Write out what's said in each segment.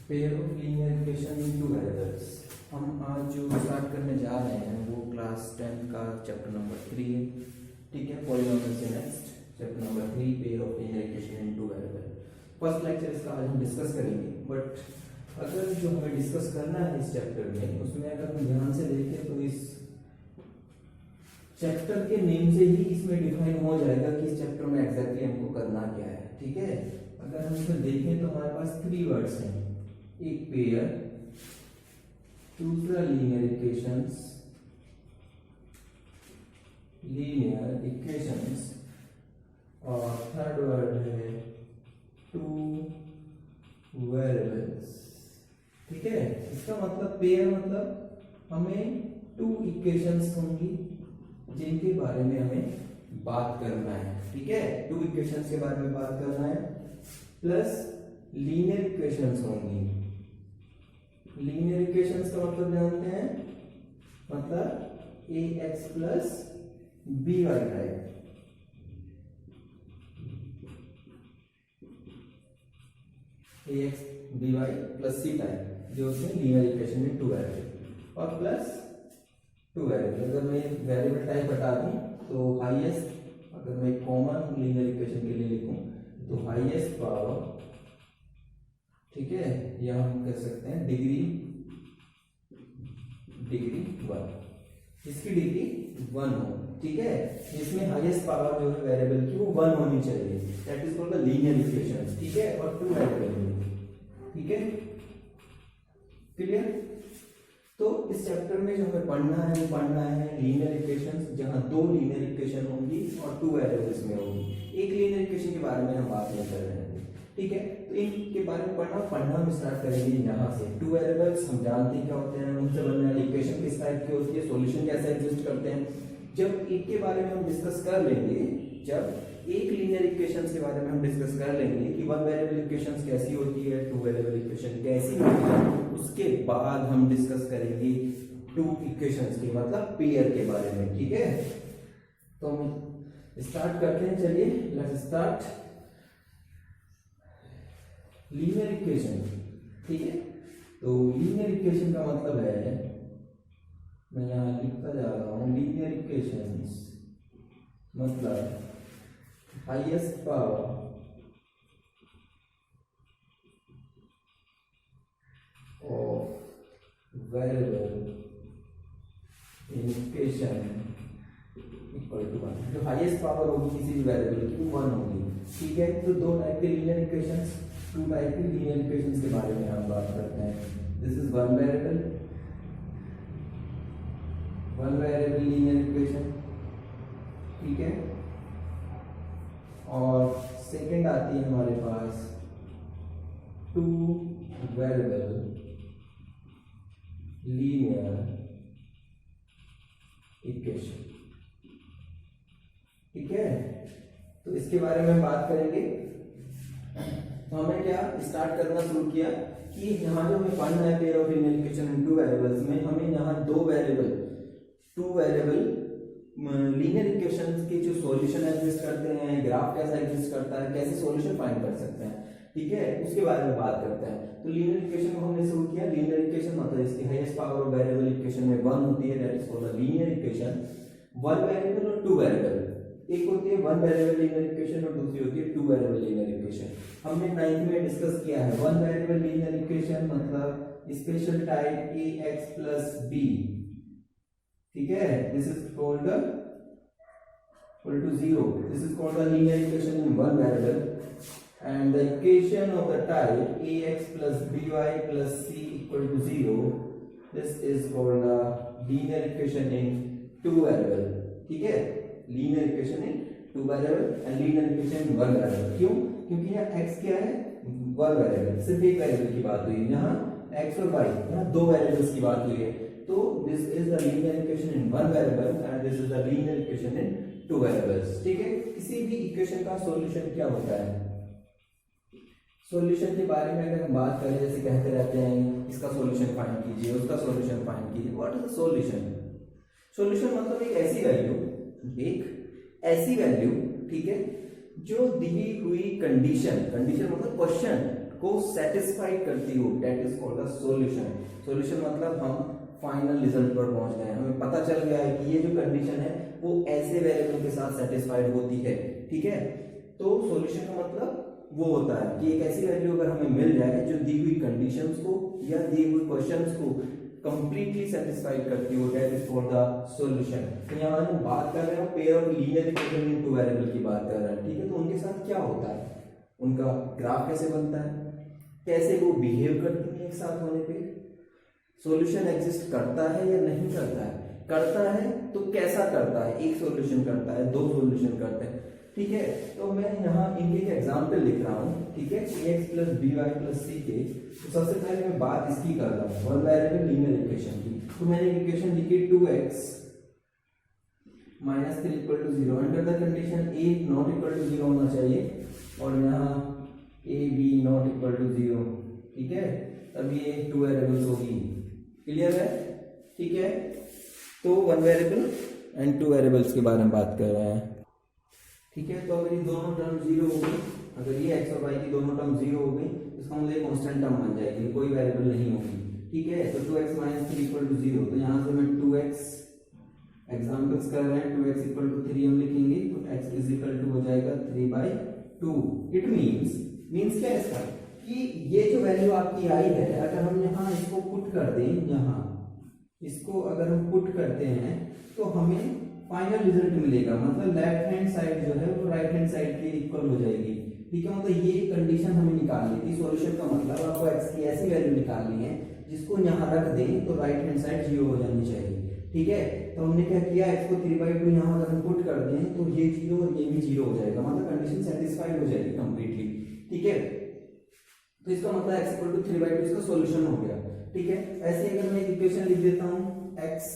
Pair of linear equation in two variables. हम आज जो स्टार्ट करने जा रहे हैं वो क्लास 10 का चैप्टर नंबर 3 है। ठीक है, पॉलीनोमियल से next chapter number 3 pair of linear equation in two variable. First lecture इसका आज हम डिस्कस करेंगे, बट अगर जो हमें डिस्कस करना है इस चैप्टर में, उसमें अगर हम ध्यान से देखें तो इस चैप्टर के नेम से ही इसमें डिफाइन हो जाएगा कि इस चैप्टर में एग्जैक्टली हमको करना क्या है। ठीक है, अगर हम इसमें देखें तो हमारे पास 3 वर्ड्स हैं, एक पेयर, दूसरा लीनियर इक्वेशंस और थर्ड वर्ड है टू वेरिएबल्स। ठीक है, इसका मतलब पेयर मतलब हमें 2 इक्वेशंस होंगी जिनके बारे में हमें बात करना है। ठीक है, 2 इक्वेशंस के बारे में बात करना है, प्लस लीनियर इक्वेशंस होंगी। लीनियर इक्वेशंस का मतलब जानते हैं, मतलब ax plus by type. ax by plus c type जो उसमें लीनियर इक्वेशन में 2 वेरिएबल और प्लस 2 वेरिएबल। अगर मैं वेरिएबल टाइप हटा दूं तो हाईएस्ट, अगर मैं कॉमन लीनियर इक्वेशन के लिए लिखूं तो हाईएस्ट पावर, ठीक है, या हम कह सकते हैं डिग्री 1, इसकी डिग्री 1 हो। ठीक है, इसमें हाईएस्ट पावर जो है वेरिएबल की वो 1 होनी चाहिए, that is called the linear equation. ठीक है, और 2 वेरिएबल होंगे। ठीक है, क्लियर। तो इस चैप्टर में जो हमें पढ़ना है वो पढ़ना है लीनियर इक्वेशंस, जहां 2 लीनियर इक्वेशन होंगी और 2 वेरिएबल्स में होंगी। एक लीनियर इक्वेशन के बारे में हम बात नहीं कर रहे हैं। ठीक है, तो इनके बारे में पढ़ना हम स्टार्ट करेंगे यहाँ से। 2 वेरिएबल्स हम जानते हैं क्या होते हैं, उनसे बनने वाली इक्वेशन किस टाइप की होती है, सॉल्यूशन कैसे एग्जिस्ट करते हैं। जब एक के बारे में हम डिस्कस कर लेंगे, जब एक लीनियर इक्वेशंस के बारे में हम डिस्कस कर लेंगे कि 1 वेरिएबल इक्वेशंस कैसी होती है, 2 वेरिएबल इक्वेशन कैसी होती है, उसके बाद हम डिस्कस करेंगे 2 इक्वेशंस के मतलब पेयर के बारे में। ठीक है, तो हम स्टार्ट करते हैं। चलिए लेट्स स्टार्ट लीनियर इक्वेशन। ठीक है, तो लीनियर इक्वेशन का मतलब है, मैं यहां लिखता जा रहा हूं, लीनियर इक्वेशंस मतलब highest power of variable in equation equal to 1। जो हाईएस्ट पावर होगी किसी भी वेरिएबल की वो 1 होगी। ठीक है, तो 2 टाइप के लीनियर इक्वेशंस, 2 टाइप की लीनियर इक्वेशंस के बारे में हम बात करते हैं। This is 1 variable linear equation. ठीक है, और सेकंड आती है हमारे पास 2 वेरिएबल लीनियर इक्वेशन। ठीक है, तो इसके बारे में हम बात करेंगे। तो हमने क्या स्टार्ट करना शुरू किया कि यहाँ जो हमें पढ़ना है pair of linear equation in 2 variables में, हमें यहाँ 2 वेरिएबल लीनियर इक्वेशंस के जो सॉल्यूशन एग्जिस्ट करते हैं, ग्राफ कैसा एग्जिस्ट करता है, कैसे सॉल्यूशन फाइंड कर सकते हैं। ठीक है, उसके बारे में बात करते हैं। तो लीनियर इक्वेशन को हमने शुरू किया। लीनियर इक्वेशन मतलब इसकी highest power of variable equation में 1 होती है, that is called the linear equation. 1 variable और 2 वेरिएबल, एक होती है 1 वेरिएबल लीनियर इक्वेशन और दूसरी होती है 2 वेरिएबल लीनियर इक्वेशन। हमने 9th में डिस्कस किया है 1 वेरिएबल लीनियर इक्वेशन मतलब special type ax plus b। ठीक है, this is called equal to 0, this is called the linear equation in 1 variable, and the equation of the type ax plus by plus c equal to 0, this is called the linear equation in 2 variable. ठीक है, linear equation in 2 variable and linear equation in 1 variable. क्यों? क्योंकि यहाँ x क्या है, 1 variable, सिर्फ एक variable की बात हुई है। यहाँ x और y, यहाँ 2 वेरिएबल्स की बात हुई है। तो this is the linear equation in 1 variable and this is the linear equation in 2 variables. ठीक है, किसी भी इक्वेशन का सॉल्यूशन क्या होता है, सॉल्यूशन के बारे में अगर हम बात करें, जैसे कहते रहते हैं इसका सॉल्यूशन फाइंड कीजिए, उसका सॉल्यूशन फाइंड कीजिए। What is the solution? Solution मतलब एक ऐसी वैल्यू, ठीक है, जो दी हुई कंडीशन मतलब को सेटिस्फाइड करती हो, that is called a solution. Solution मतलब हम फाइनल रिजल्ट पर पहुंच गए, हमें पता चल गया है कि ये जो कंडीशन है वो ऐसे वेरिएबल के साथ सेटिस्फाइड होती है, ठीक है। तो सॉल्यूशन का मतलब वो होता है कि एक ऐसी वैल्यू अगर हमें मिल जाए जो दी हुई कंडीशंस को या दिए हुए क्वेश्चंस को कंप्लीटली सेटिस्फाइड करती हो, that is called the solution. तो यहाँ हम बात कर रहे हैं pair of linear equation in to variable की बात कर रहे हैं, ठीक है। तो उनके साथ क्या होता है, उनका ग्राफ कैसे बनता है, कैसे वो बिहेव करती है एक साथ होने पे, सॉल्यूशन एग्जिस्ट करता है या नहीं करता है, करता है तो कैसा करता है, एक सॉल्यूशन करता है, दो सॉल्यूशन करते हैं, ठीक है। तो मैं यहाँ इनके एक एग्जांपल लिख रहा हूँ, ठीक है, ax plus B Y plus C के। तो सबसे पहले मैं बात इसकी कर रहा हूँ, वन वेरिएबल लीनियर इक्वेशन की। तो मैंने इक्वेशन लिखी 2x minus 3 equal to 0 under the condition a not equal to 0 होना चाहिए और यहाँ a b not equal to 0, ठीक है। तब ये टू वेरिएबल्स होगी, क्लियर है, ठीक है। तो one variable and two variables के बारे में बात कर रहे हैं, ठीक है। तो अगर ये दोनों टर्म जीरो हो गई, अगर ये x और y की दोनों टर्म जीरो हो गई, इसका मतलब कांस्टेंट टर्म बन जाएगी, कोई वेरिएबल नहीं होगी, ठीक है। तो 2x माइनस 3 इक्वल टू 0, तो यहाँ से मैं 2x एग्जाम्पल्स कर रहे हैं, 2x इक्वल टू 3 हम लिखेंगे, तो x इज इक्वल टू हो जाएगा 3/2। इट मीन्स क्या है इसका, कि ये जो वैल्यू आपकी आई है, अगर हम यहाँ इसको पुट कर दें, यहाँ इसको अगर हम पुट करते हैं तो हमें फाइनल रिजल्ट मिलेगा, मतलब लेफ्ट हैंड साइड जो है वो राइट हैंड साइड के इक्वल हो जाएगी, ठीक है। मतलब ये कंडीशन हमें निकालनी थी। सॉल्यूशन का मतलब आपको x की ऐसी वैल्यू निकालनी है जिसको यहाँ रख दें तो राइट हैंड साइड 0 हो जानी चाहिए, ठीक है। तो हमने क्या किया, x को 3/2 यहाँ अगर हम पुट कर दें तो ये 0 और ये भी 0 हो जाएगा, मतलब कंडीशन सेटिस्फाइड हो जाएगी कंप्लीटली, ठीक है। तो इसका मतलब x इक्वल टू 3/2 इसका सॉल्यूशन हो गया, ठीक है। ऐसे अगर मैं इक्वेशन लिख देता हूँ x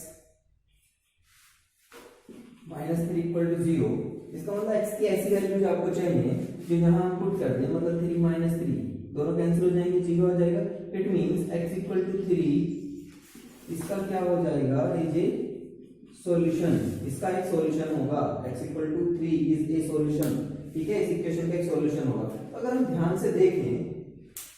माइनस 3 इक्वल टू 0, इसका मतलब x की ऐसी वैल्यू जो आपको चाहिए जो यहाँ हम पुट कर दें, मतलब 3 माइनस 3 दोनों कैंसिल हो जाएंगे, 0 आ जाएगा। It means x equal to 3, इसका क्या हो जाएगा, इज ए सॉल्यूशन, इसका एक सॉल्यूशन होगा। x equal to 3 is a solution, ठीक है, इस इक्वेशन का एक सॉल्यूशन होगा। अगर हम ध्यान से देखें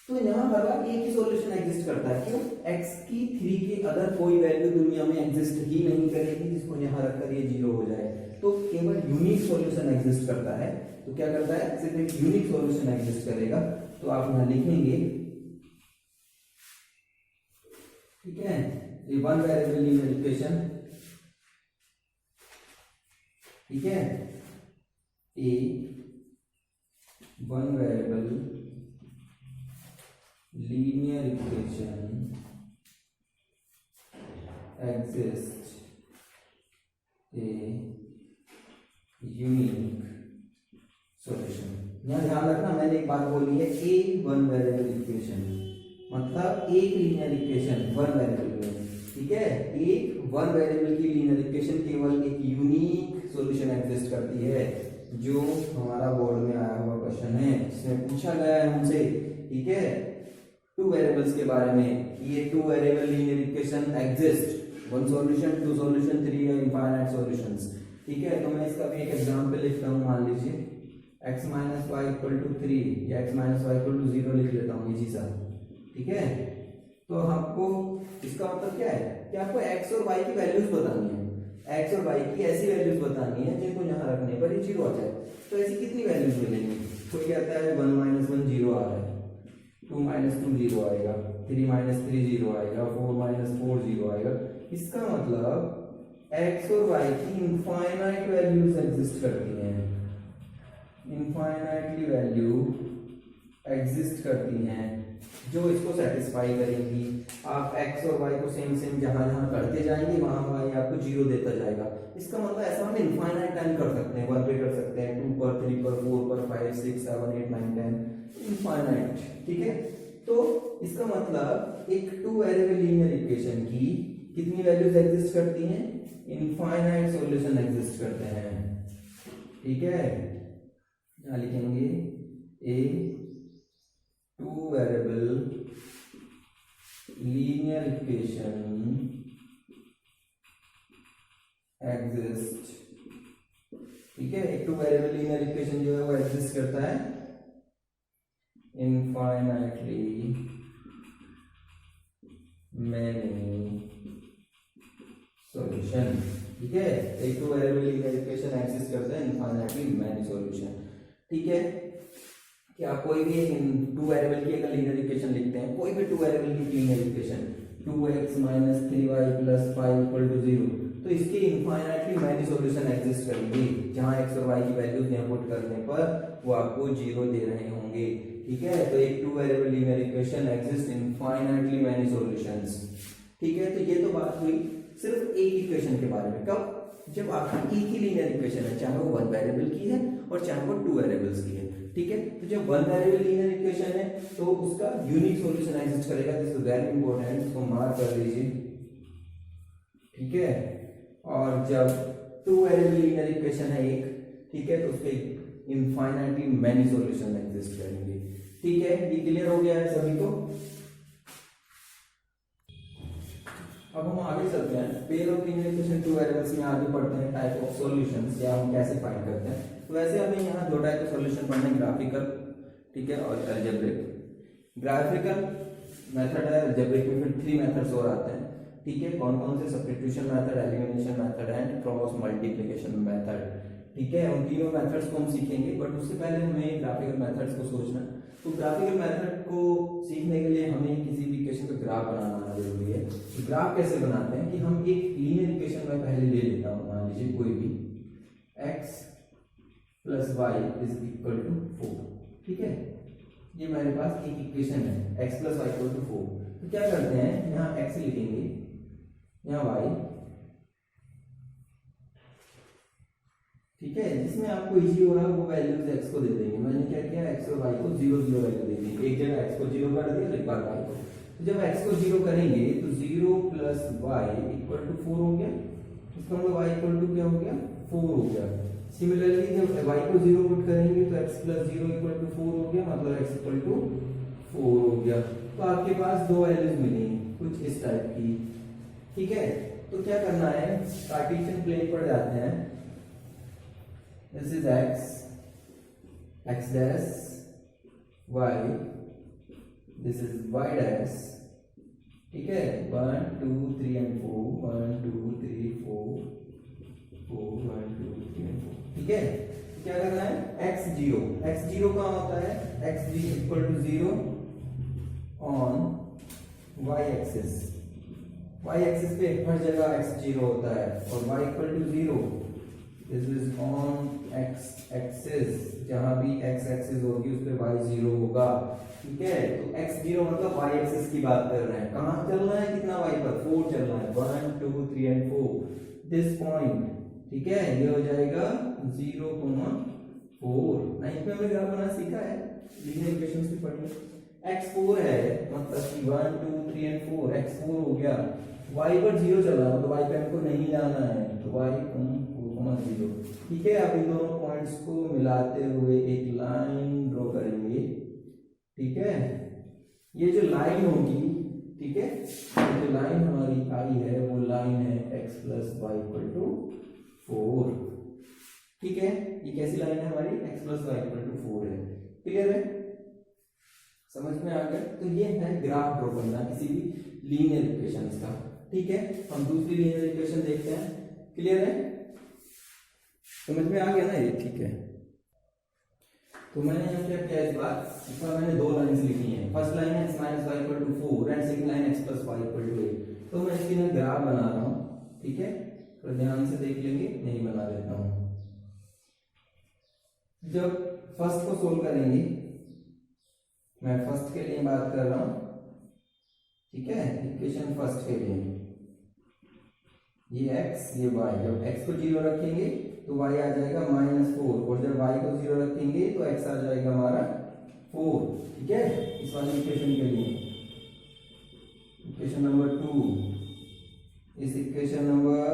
तो यहाँ हर बार एक ही सॉल्यूशन एग्जिस्ट करता है, क्यों, x की 3 की अदर कोई वैल्यू दुनिया में एग्जिस्ट ही नहीं करेगी जिसको यहाँ रखकर ये 0 हो जाए, तो केवल यूनिक सॉल्यूशन एग्जिस्ट करता है। तो क्या करता है, सिर्फ एक यूनिक सॉल्यूशन एग्जिस्ट करेगा। तो आप यहाँ लिखेंगे, ठीक है, ये वन वेरिएबल लीनियर इक्वेशन, ठीक है, a one variable linear equation exists a unique solution। यहाँ ध्यान रखना, मैंने एक बात बोली है, a वन वेरिएबल इक्वेशन मतलब एक लीनियर इक्वेशन वन वेरिएबल में, ठीक है। एक वन वेरिएबल की लीनियर इक्वेशन केवल एक यूनिक सॉल्यूशन एग्जिस्ट करती है, जो हमारा बोर्ड में आया हुआ क्वेश्चन है, इसमें पूछा गया है हमसे, ठीक है, टू वेरिएबल्स के बारे में, ये two variable linear equation exist, one solution, two solution, three या इनफाइनाइट सॉल्यूशंस, ठीक है। तो मैं इसका भी एक एग्जांपल लिखता हूँ, मान लीजिए x minus y equal to 3 या x minus y equal to 0 लिख लेता हूँ, इसी सा, ठीक है। तो आपको इसका मतलब क्या है कि आपको x और y की वैल्यूज बतानी है, x और y की ऐसी वैल्यूज बतानी है जिनको यहाँ रखने पर ही 0 आ जाए। तो ऐसी कितनी वैल्यूज मिलेंगी, कोई कहता है 1 माइनस 1 0 आ रहा है, 2 माइनस 2 0 आएगा, 3 माइनस 3 0 आएगा, 4 माइनस 4 0 आएगा। इसका मतलब x और y की इनफाइनाइट वैल्यूज एग्जिस्ट करती हैं, इनफाइनाइटली वैल्यू एग्जिस्ट करती हैं जो इसको सेटिस्फाई करेंगी। आप x और y को सेम सेम जहां जहां करते जाएंगे वहां y आपको 0 देता जाएगा। इसका मतलब ऐसा हम इनफाइनाइट टाइम कर सकते हैं, 1 पे कर सकते हैं, 2 पर, 3 पर, 4 पर, 5 6 7 8 9 10, इनफाइनाइट, ठीक है। तो इसका मतलब एक टू वेरिएबल लीनियर इक्वेशन की कितनी वैल्यूज एग्जिस्ट करती हैं, इनफाइनाइट सॉल्यूशन एग्जिस्ट करते हैं, ठीक है। यहाँ लिखेंगे a two variable linear equation exist, ठीक है। एक टू वेरिएबल लीनियर इक्वेशन जो है वो एग्जिस्ट करता है infinitely many solution। ठीक है, एक to variable linear equation exist करता है इनफाइनाइटली मैनी सॉल्यूशन। ठीक है, कि आप कोई भी टू वेरिएबल की अगर लीनियर इक्वेशन लिखते हैं, कोई भी टू वेरिएबल की linear equation 2x minus 3y plus 5 equal to 0, तो इसके इनफाइनाइटली मैनी सॉल्यूशन एग्जिस्ट करेंगे, जहां x और y की वैल्यूज यहाँ पुट करने पर वो आपको 0 दे रहे होंगे। ठीक है, तो एक to variable linear equation exist infinitely many solutions. ठीक है, तो ये तो बात हुई सिर्फ एक इक्वेशन के बारे में। कब? जब आपकी एक ही लीनियर इक्वेशन है, चाहे वो वन वेरिएबल की है और चाहे वो टू वेरिएबल्स की है। ठीक है, तो जब वन वेरिएबल लीनियर इक्वेशन है तो उसका यूनिक सॉल्यूशन एग्जिस्ट करेगा। दिस इज वेरी इंपॉर्टेंट, इसको मार्क कर लीजिए। ठीक है, और जब टू वेरिएबल लीनियर इक्वेशन है एक, ठीक है, तो उसके इनफाइनाइटली मैनी सॉल्यूशन एग्जिस्ट करेंगे। ठीक है, ये क्लियर हो गया है सभी को? अब हम आगे चलते हैं, pair of linear equation two variables में आगे पढ़ते हैं टाइप ऑफ सॉल्यूशंस, या हम कैसे फाइंड करते हैं। तो वैसे हमें यहाँ दो टाइप के सॉल्यूशन पढ़ने हैं, ग्राफिकल, ठीक है, और अलजेब्रिक। ग्राफिकल मेथड है, अलजेब्रिक में फिर 3 मेथड्स और आते हैं। ठीक है, कौन कौन से? Substitution method, elimination method and cross multiplication method. ठीक है, उन तीनों मेथड्स को हम सीखेंगे, बट उससे पहले हमें ग्राफिकल मेथड्स को सोचना। तो ग्राफिकल मेथड को सीखने के लिए हमें किसी भी इक्वेशन का ग्राफ बनाना जरूरी है। तो ग्राफ कैसे बनाते हैं कि हम एक लीनियर इक्वेशन में पहले ले लेता हूं, मान लीजिए कोई भी x plus y is equal to 4। ठीक है, ये मेरे पास एक इक्वेशन है, x plus y equal to 4। तो क्या करते हैं, यहाँ x लिखेंगे, यहाँ y। ठीक है, जिसमें आपको इजी हो रहा है वो वैल्यूज x को दे देंगे। मैंने क्या किया, x और y को 0 0 वैल्यू दे देंगे। एक जगह x को 0 कर दिया, एक बार y को। तो जब x को 0 करेंगे तो 0 प्लस वाई इक्वल टू 4 हो गया। इसका मतलब y इक्वल टू क्या हो गया, 4 हो गया। सिमिलरली जब y को 0 पुट करेंगे तो x प्लस 0 इक्वल टू 4 हो गया, मतलब x इक्वल टू 4 हो गया। तो आपके पास दो वैल्यूज मिली कुछ इस टाइप की। ठीक है, तो क्या करना है, कार्टेशियन प्लेन पर जाते हैं। This is x dash, y, this is y dash। ठीक है, 1 2 3 and 4, 1 2 3 4 4 1 2 3 and 4। ठीक है, क्या करना है, x0 कहाँ होता है, x equal to 0 on y axis. y axis पे हर जगह x0 होता है, और y equal to 0 this is on x axis, जहां भी x एक्सिस होगी उस पे y 0 होगा। ठीक है, तो x0 मतलब y एक्सिस की बात कर रहे हैं। कहां चल रहा है, कितना y पर, 4 चल रहा है, 1 2 3 and 4 दिस पॉइंट। ठीक है, ये हो जाएगा 0, 4। 9 में हमने ग्राफ बनाना सीखा है, लीनियर इक्वेशंस भी पढ़ी है। x4 है, मतलब कि 1 2 3 and 4, x4 हो गया। y पर 0 चल रहा है, तो y पे हमको नहीं जाना है, तो y 0। ठीक है, अब इन दोनों पॉइंट्स को मिलाते हुए एक लाइन ड्रॉ करेंगे। ठीक है, ये जो लाइन होगी, ठीक है, जो लाइन हमारी आई है वो लाइन है x plus y equal to 4। ठीक है, ये कैसी लाइन है हमारी, x plus y equal to 4 है। क्लियर है, समझ में आ गया? तो ये है ग्राफ ड्रॉ करना किसी भी लीनियर इक्वेशंस का। ठीक है, हम दूसरी लीनियर इक्वेशन देखते हैं। क्लियर है, समझ में आ गया ना ये? ठीक है, तो मैंने यहाँ क्या किया इस बार, इसमें मैंने दो लाइंस लिखी हैं। फर्स्ट लाइन है x minus y equal to 4 second सेकंड लाइन x plus y equal to 8। तो मैं इसकी ना ग्राफ बना रहा हूँ। ठीक है, तो ध्यान से देख लेंगे, नहीं बना देता हूँ। जब फर्स्ट को सोल्व करेंगे, मैं फर्स्ट के लिए बात कर रहा हूँ। ठीक है, इक्वेशन फर्स्ट के लिए ये x ये y, जब x को 0 रखेंगे तो y आ जाएगा -4, और जब y को 0 रखेंगे तो x आ जाएगा हमारा 4। ठीक है, इस वाली इक्वेशन के लिए इक्वेशन नंबर 2। इस इक्वेशन नंबर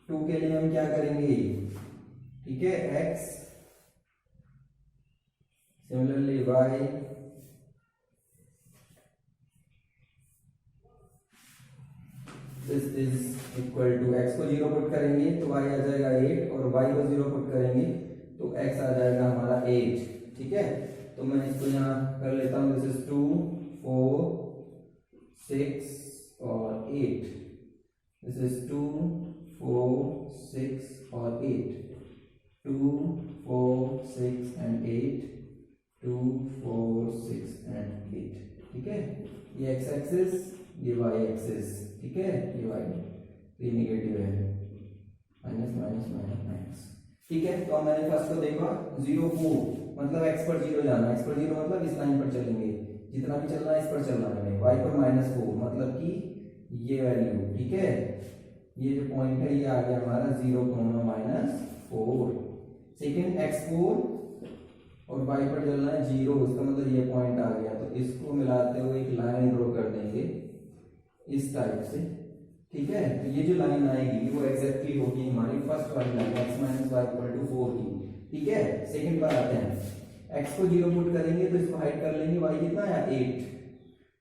2 के लिए हम क्या करेंगे, ठीक है, x similarly y this is equal to, x को 0 पुट करेंगे तो y आ जाएगा 8, और y को 0 पुट करेंगे तो x आ जाएगा हमारा 8। ठीक है, तो मैं इसको यहाँ कर लेता हूँ, दिस इज 2 4 6 और 8, दिस इज 2 4 6 और 8, 2 4 6 एंड 8, 2 4 6 एंड 8। ठीक है, ये एक्स एक्सिस, ये वाई एक्सिस। ठीक है, ये वाई ये निगेटिव है, माइनस माइनस माइनस माइनस। ठीक है, तो मैंने फर्स्ट को देखा 0 4 मतलब एक्स पर 0 जाना, एक्स पर 0 मतलब इस लाइन पर चलेंगे, जितना भी चलना है इस पर चलना है। वाई पर -4 मतलब कि ये वैल्यू। ठीक है, ये जो पॉइंट है ये आ गया हमारा 0, -4। सेकेंड x4 और y पर चलना है 0, इसका मतलब ये पॉइंट आ गया, तो इसको मिलाते हुए एक लाइन ड्रॉ कर देंगे इस टाइप से। ठीक है, तो ये जो लाइन आएगी वो एग्जैक्टली होगी हमारी फर्स्ट वाली लाइन x - y = 4 की। ठीक है, सेकंड पर आते हैं, x को 0 पुट करेंगे तो इसको हाइड कर लेंगे, y कितना आया 8,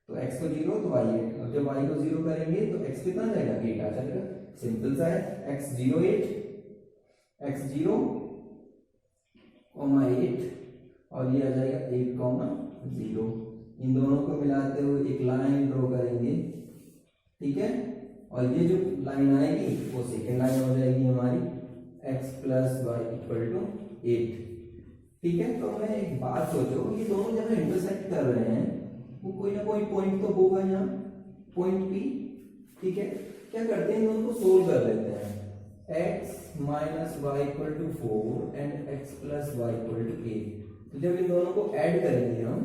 तो x को 0 तो y 8, और जब y को 0 करेंगे तो x कितना आ जाएगा 8 आ जाएगा। सिंपल सा है, x 0 8 x 0 8 और ये आ जाएगा 8 0। इन दोनों को मिलाते हुए एक लाइन ड्रॉ करेंगे। ठीक है, और ये जो लाइन आएगी वो सेकेंड लाइन हो जाएगी हमारी x + y = 8। ठीक है, तो मैं एक बात सोचो, ये दोनों जब इंटरसेक्ट कर रहे हैं वो कोई ना कोई पॉइंट तो होगा यहाँ, पॉइंट P। ठीक है, क्या करते हैं, इन दोनों को सोल्व कर लेते हैं। x - y = 4 and x + y = 8। तो जब इन दोनों को ऐड करेंगे, हम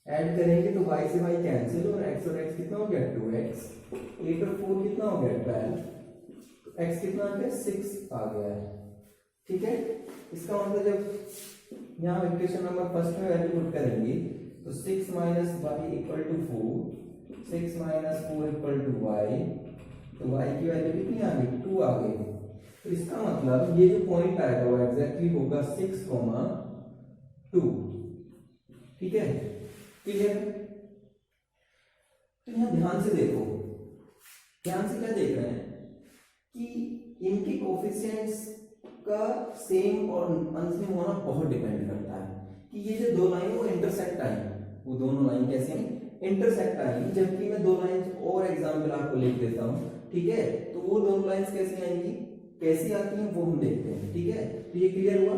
ऐड करेंगे तो y से y कैंसिल, और x कितना हो गया 2x, 8 और 4 कितना हो गया 12, तो x कितना आ गया 6 आ गया है। ठीक है, इसका मतलब जब यहाँ इक्वेशन नंबर फर्स्ट में वैल्यू पुट करेंगे तो 6 - y = 4, 6 - 4 = y, तो y की वैल्यू कितनी आ गई 2 आ गई। तो इसका मतलब ये जो पॉइंट आएगा वो एग्जैक्टली होगा 6, 2। ठीक है, क्लियर। तो यहां ध्यान से देखो, ध्यान से क्या देख रहे हैं कि इनके कोफिशिएंट्स का सेम और अनसेम होना बहुत डिपेंड करता है कि ये जो दो लाइन वो इंटरसेक्ट आई, वो दोनों लाइन कैसे हैं इंटरसेक्ट आई। जबकि मैं दो लाइन और एग्जांपल आपको लिख देता हूं। ठीक है, तो वो दोनों लाइंस कैसे आएंगी, कैसी आती हैं वो हम देखते हैं। ठीक है, तो ये क्लियर हुआ।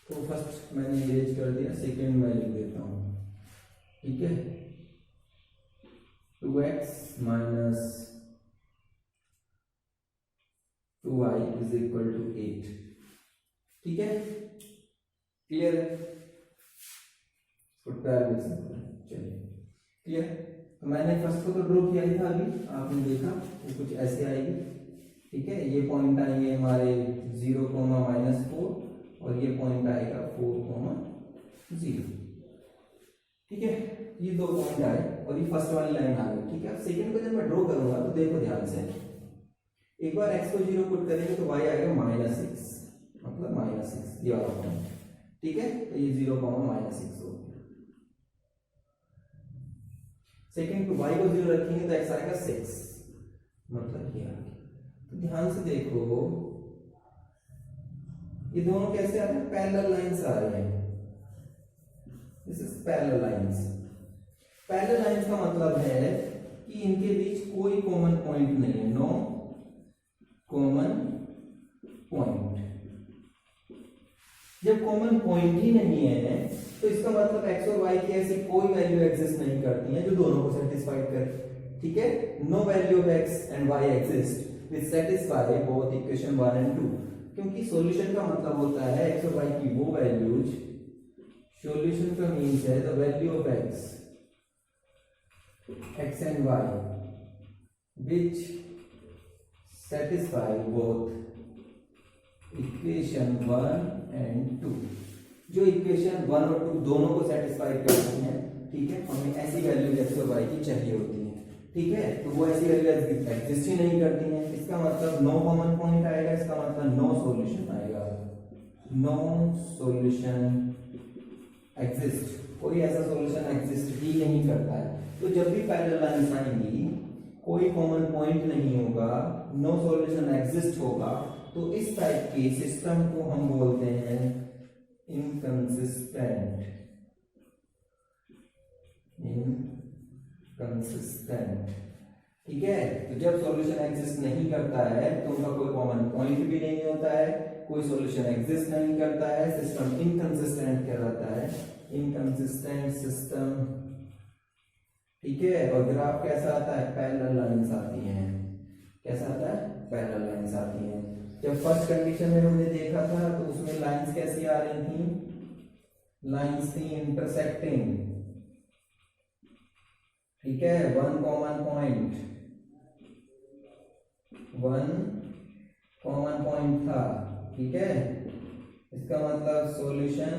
तो फर्स्ट मैंने इरेज कर दिया, सेकेंड मैं लिख देता हूं। ठीक है, 2x - 2y = 8। ठीक है, क्लियर है, चलिए क्लियर। तो मैंने फर्स्ट को तो ड्रॉ किया ही था, अभी आपने देखा वो कुछ ऐसे आएगी। ठीक है, ये पॉइंट आएंगे हमारे 0, -4 और ये पॉइंट आएगा 4, 0। ठीक है, ये दो पॉइंट आए और ये फर्स्ट वाली लाइन आ गई। ठीक है, अब सेकंड को जब मैं ड्रॉ करूंगा तो देखो ध्यान से, एक बार x को 0 पुट करेंगे तो y आएगा -6, मतलब -6 ये वाला पॉइंट। ठीक है, तो ये 0, -6 हो गया। सेकंड को y को 0 रखेंगे तो x आएगा 6, मतलब ये आ गया। तो ध्यान से देखो, ये दोनों कैसे आ रहे हैं, पैरेलल लाइंस आ रहे हैं। This is parallel lines. Parallel lines का मतलब है कि इनके बीच कोई कॉमन पॉइंट नहीं है, नो कॉमन पॉइंट। जब कॉमन पॉइंट ही नहीं है तो इसका मतलब x और y की ऐसी कोई वैल्यू एग्जिस्ट नहीं करती है जो दोनों को सेटिस्फाइड करे। ठीक है, no value of x and y exist which satisfy both equation 1 and 2। क्योंकि सॉल्यूशन का मतलब होता है x और y की वो वैल्यूज, सॉल्यूशन का मींस है the value of x and y which satisfy both equation 1 and 2। जो इक्वेशन 1 और 2 दोनों को सेटिस्फाई करती हैं। ठीक है, हमें ऐसी वैल्यू x और y की चाहिए होती है। ठीक है, तो वो ऐसी वैल्यू एग्जिस्ट ही नहीं करती हैं। इसका मतलब नो कॉमन पॉइंट आएगा, इसका मतलब नो सॉल्यूशन आएगा, नो सॉल्यूशन एग्जिस्ट, कोई ऐसा सॉल्यूशन एग्जिस्ट ही नहीं करता है। तो जब भी पैरेलल लाइंस आएंगी, कोई कॉमन पॉइंट नहीं होगा, नो सॉल्यूशन एग्जिस्ट होगा, तो इस टाइप के सिस्टम को हम बोलते हैं इनकंसिस्टेंट। ठीक है, तो जब सॉल्यूशन एग्जिस्ट नहीं करता है तो उनका कोई कॉमन पॉइंट भी नहीं होता है, कोई सॉल्यूशन एग्जिस्ट नहीं करता है, सिस्टम इनकंसिस्टेंट कहलाता है, इनकंसिस्टेंट सिस्टम। ठीक है, और ग्राफ कैसा आता है, पैरेलल लाइंस आती हैं। कैसा आता है, पैरेलल लाइंस आती हैं। जब फर्स्ट कंडीशन में हमने देखा था तो उसमें लाइंस कैसी आ रही थी, लाइंस थी इंटरसेक्टिंग। ठीक है, वन कॉमन पॉइंट था। ठीक है, इसका मतलब सॉल्यूशन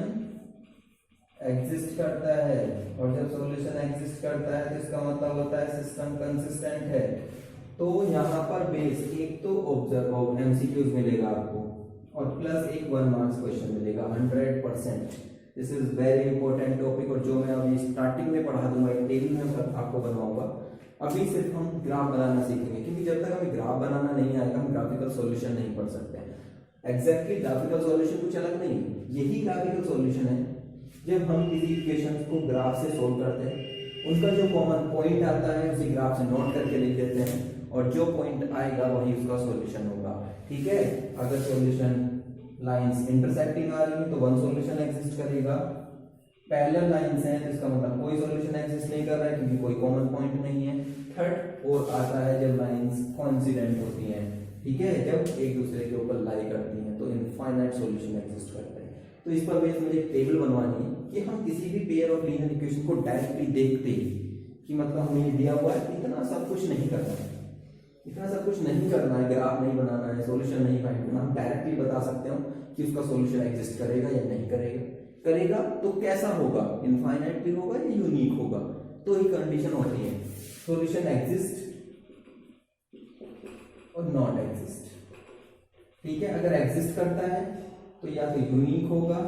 एग्जिस्ट करता है, और जब सॉल्यूशन एग्जिस्ट करता है तो इसका मतलब होता है सिस्टम कंसिस्टेंट है। तो यहाँ पर बेस एक तो ऑब्जर्व एमसीक्यूज मिलेगा आपको, और प्लस एक 1 मार्क्स क्वेश्चन मिलेगा 100%। This is very important topic, और जो मैं अभी स्टार्टिंग में पढ़ा दूंगा, एक टेबल में आपको बनवाऊंगा। अभी सिर्फ हम ग्राफ बनाना सीखेंगे, क्योंकि जब तक हमें ग्राफ बनाना नहीं आएगा हम ग्राफिकल सॉल्यूशन नहीं पढ़ सकते हैं। एग्जैक्टली ग्राफिकल सॉल्यूशन कुछ अलग नहीं है, यही ग्राफिकल सॉल्यूशन है। जब हम किसी इक्वेशन को ग्राफ से सोल्व करते हैं, उनका जो कॉमन पॉइंट आता है उसे ग्राफ से नोट करके लिख देते हैं, और जो पॉइंट आएगा वही उसका सॉल्यूशन होगा। ठीक है, अगर सॉल्यूशन लाइंस इंटरसेक्टिंग आ रही है तो वन सॉल्यूशन एग्जिस्ट करेगा, पैरेलल लाइंस हैं तो इसका मतलब कोई सॉल्यूशन एग्जिस्ट नहीं कर रहा है क्योंकि कोई कॉमन पॉइंट नहीं है। थर्ड और आता है जब लाइंस कोइंसिडेंट होती हैं। ठीक है, जब एक दूसरे के ऊपर लाई करती हैं तो इनफाइनाइट सॉल्यूशन एग्जिस्ट करते हैं। तो इस पर बेस मुझे एक टेबल बनवानी है कि हम किसी भी पेयर ऑफ लीनियर इक्वेशन को डायरेक्टली देखते ही कि मतलब हमें दिया हुआ है, इतना सब कुछ नहीं करना है, इतना सब कुछ नहीं करना है, ग्राफ नहीं बनाना है, सॉल्यूशन नहीं फाइंड करना, हम डायरेक्टली बता सकते हो कि उसका सॉल्यूशन एग्जिस्ट करेगा या नहीं करेगा। करेगा तो कैसा होगा, इनफाइनाइट भी होगा या यूनिक होगा। तो ये कंडीशन होती है, सॉल्यूशन एग्जिस्ट और नॉट एग्जिस्ट। ठीक है, अगर एग्जिस्ट करता है तो या तो यूनिक होगा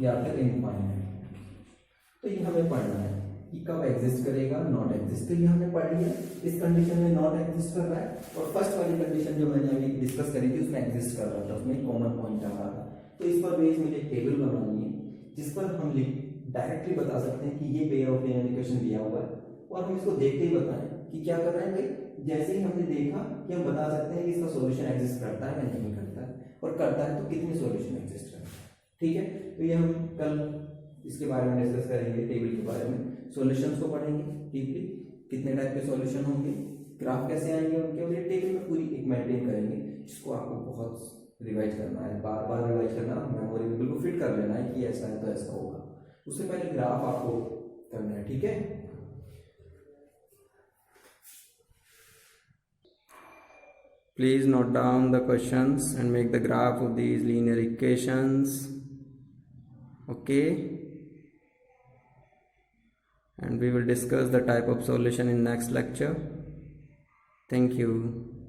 या फिर इनफाइनाइट। तो ये हमें पढ़ना है कि कब एग्जिस्ट करेगा, नॉट एग्जिस्ट। तो ये हमने पढ़ लिया, इस कंडीशन में नॉट एग्जिस्ट कर रहा है, और फर्स्ट वाली कंडीशन जो मैंने अभी डिस्कस करी थी उसमें एग्जिस्ट कर रहा था, उसमें कॉमन पॉइंट आ रहा था। तो इस पर बेस मुझे टेबल बनानी है जिस पर हम डायरेक्टली बता सकते हैं कि ये पेयर ऑफ लीनियर इक्वेशन दिया हुआ है, और हम इसको देखते ही बताएं कि क्या कर रहे हैं भाई। जैसे ही हमने देखा कि हम बता सकते हैं कि इसका सॉल्यूशन एग्जिस्ट करता है या नहीं करता है, और करता है तो कितने सॉल्यूशन एग्जिस्ट करता है। ठीक है, तो ये हम कल इसके बारे में डिस्कस करेंगे, टेबल के बारे में, सॉल्यूशंस को पढ़ेंगे डीपली, कितने टाइप के सॉल्यूशन होंगे, ग्राफ कैसे आएंगे उनके, और ये टेबल में पूरी एक मेंटेन करेंगे, जिसको आपको बहुत रिवाइज करना है, बार बार रिवाइज करना, मेमोरी में बिल्कुल फिट कर लेना है कि ऐसा है तो ऐसा होगा। उससे पहले ग्राफ आपको करना है। ठीक है, please note down the questions and make the graph of these linear equations. Okay, and we will discuss the type of solution in next lecture. Thank you.